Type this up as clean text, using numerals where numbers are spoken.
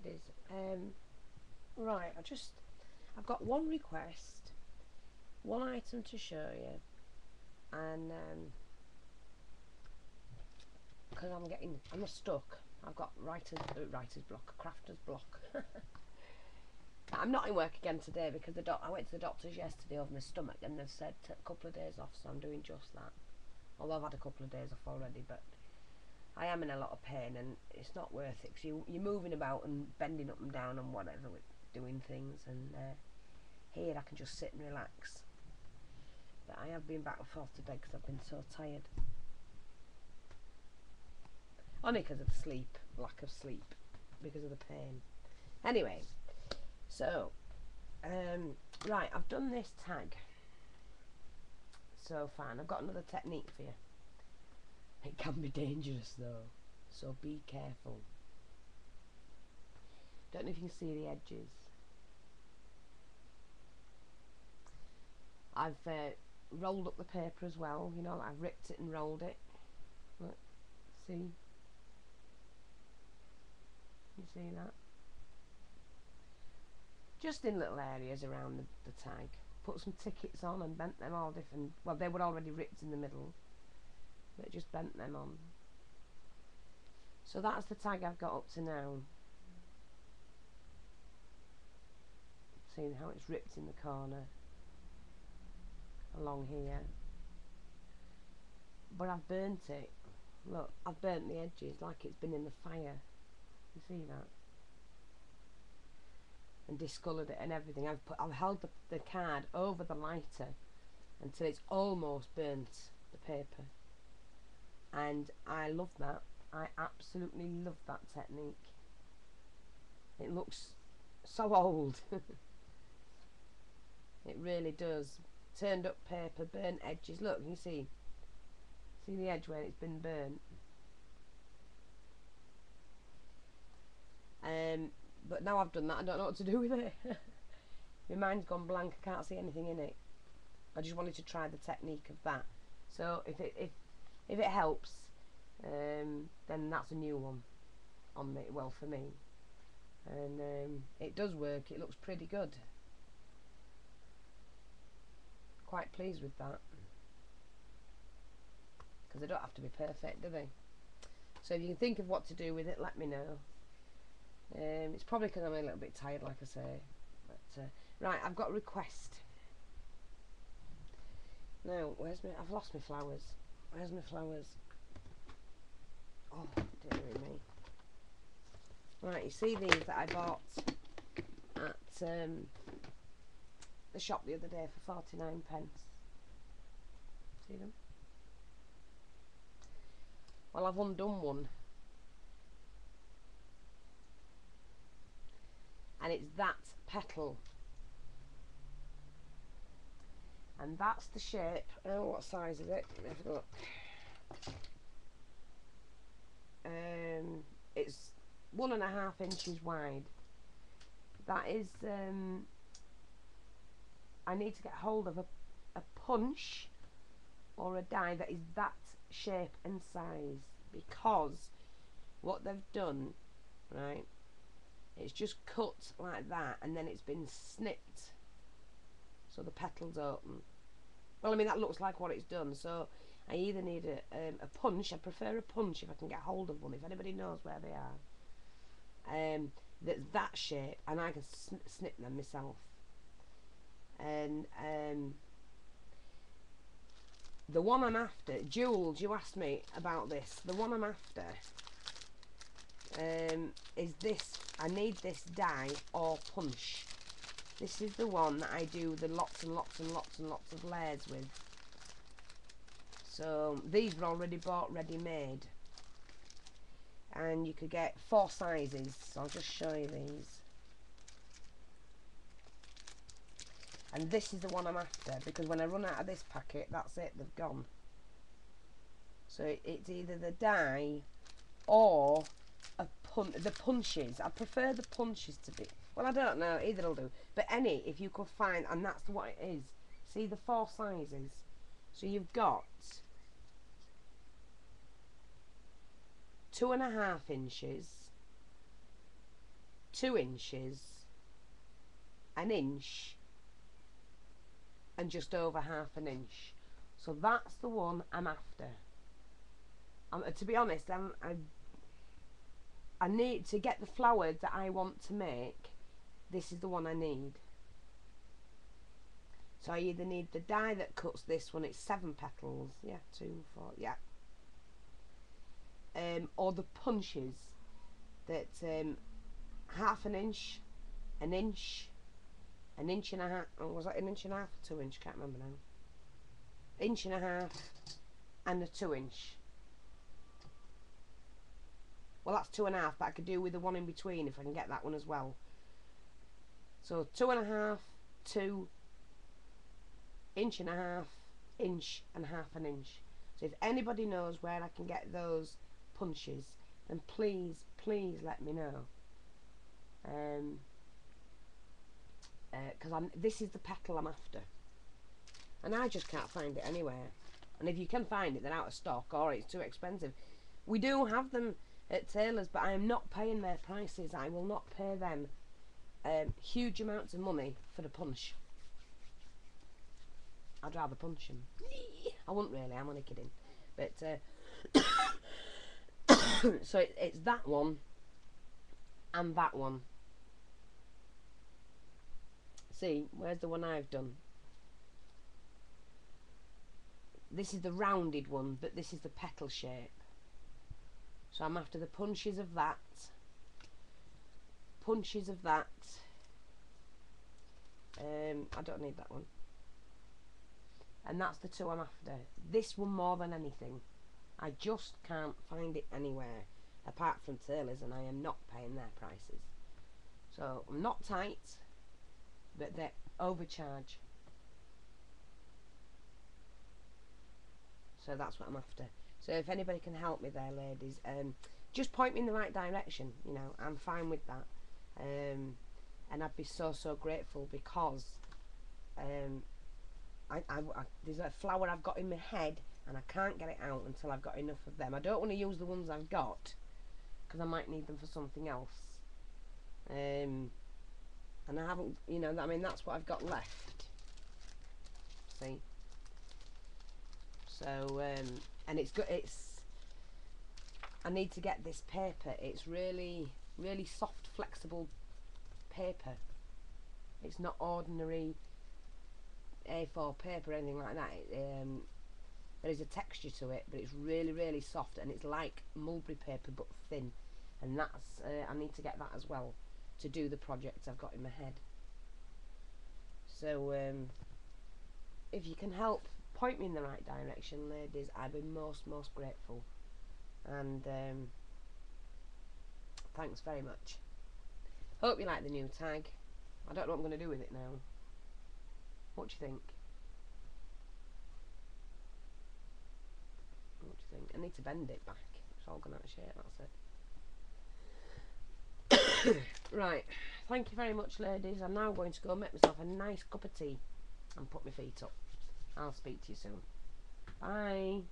ladies. Right, I've got one request, one item to show you, and because I'm stuck. I've got writer's block, crafter's block. I'm not in work again today because I went to the doctor's yesterday over my stomach, and they've said a couple of days off, so I'm doing just that. Although I've had a couple of days off already, but I am in a lot of pain, and it's not worth it because you're moving about and bending up and down and whatever with doing things, and here I can just sit and relax. But I have been back and forth today because I've been so tired. Only because of sleep, lack of sleep, because of the pain. Anyway, so, right, I've done this tag so far, and I've got another technique for you. It can be dangerous though, so be careful. Don't know if you can see the edges. I've rolled up the paper as well, you know, I've ripped it and rolled it. Look, see? You see that? Just in little areas around the tag. Put some tickets on and bent them all different. Well, they were already ripped in the middle, but just bent them on. So that's the tag I've got up to now. See how it's ripped in the corner along here. But I've burnt it. Look, I've burnt the edges like it's been in the fire. You see that? And discoloured it and everything. I've held the card over the lighter until it's almost burnt the paper. And I love that. I absolutely love that technique. It looks so old. It really does. Turned up paper, burnt edges. Look, you see the edge where it's been burnt. But now I've done that, I don't know what to do with it. My mind's gone blank. I can't see anything in it. I just wanted to try the technique of that. So if it helps, then that's a new one on me. Well, for me, and it does work. It looks pretty good. Quite pleased with that, because they don't have to be perfect, do they? So if you can think of what to do with it, let me know. It's probably because I'm a little bit tired, like I say. But right, I've got a request. Now, I've lost my flowers. Where's my flowers? Oh, dearie me. Right, you see these that I bought at the shop the other day for 49 pence. See them? Well, I've undone one. And it's that petal. And that's the shape. Oh, what size is it? Let me have a look. It's 1.5 inches wide. That is, I need to get hold of a punch or a die that is that shape and size, because what they've done, right, it's just cut like that, and then it's been snipped so the petal's open. Well, I mean, that looks like what it's done, so I either need a punch. I prefer a punch if I can get hold of one, if anybody knows where they are, that's that shape, and I can snip them myself. And the one I'm after, Jules, you asked me about this. The one I'm after is this. I need this die or punch. This is the one that I do the lots and lots and lots and lots of layers with. So these were already bought ready-made, and you could get 4 sizes. So I'll just show you these. And this is the one I'm after, because when I run out of this packet, that's it, they've gone. So it's either the die or the punches. I prefer the punches to be, well, I don't know, either will do, but any, if you could find, and that's what it is. See the 4 sizes. So you've got 2.5 inches, 2 inches, an inch, and just over half an inch. So that's the one I'm after. To be honest, I need to get the flowers that I want to make. This is the one I need. So I either need the die that cuts this one. It's 7 petals. Yeah, 2, 4. Yeah. Or the punches that half an inch, an inch and a half. Oh, was that an inch and a half or 2 inch? Can't remember now. Inch and a half and a 2 inch. Well, that's 2.5, but I could do with the one in between if I can get that one as well. So 2.5, 2, inch and a half, inch and half an inch. So if anybody knows where I can get those punches, then please let me know. Because this is the petal I'm after, and I just can't find it anywhere. And if you can find it, they're out of stock or it's too expensive. We do have them at tailors, but I am not paying their prices. I will not pay them huge amounts of money for the punch. I'd rather punch them. I wouldn't really, I'm only kidding. But so it's that one and that one. See, where's the one I've done? This is the rounded one, but this is the petal shape. So I'm after the punches of that. Punches of that. I don't need that one. And that's the 2 I'm after. This one more than anything. I just can't find it anywhere apart from tailors, and I am not paying their prices. So I'm not tight, but they overcharge. So that's what I'm after. So if anybody can help me there, ladies, just point me in the right direction. You know, I'm fine with that. And I'd be so grateful, because there's a flower I've got in my head and I can't get it out until I've got enough of them. I don't want to use the ones I've got because I might need them for something else. And I haven't, you know, I mean, that's what I've got left. See? So, and it's good. I need to get this paper. It's really soft, flexible paper. It's not ordinary A4 paper or anything like that. There is a texture to it, but it's really soft, and it's like mulberry paper but thin. And that's I need to get that as well to do the projects I've got in my head. So if you can help point me in the right direction, ladies, I'd be most grateful. And thanks very much. Hope you like the new tag. I don't know what I'm going to do with it now. What do you think? What do you think? I need to bend it back. It's all gone out of shape, that's it. Right, thank you very much, ladies. I'm now going to go make myself a nice cup of tea and put my feet up. I'll speak to you soon. Bye.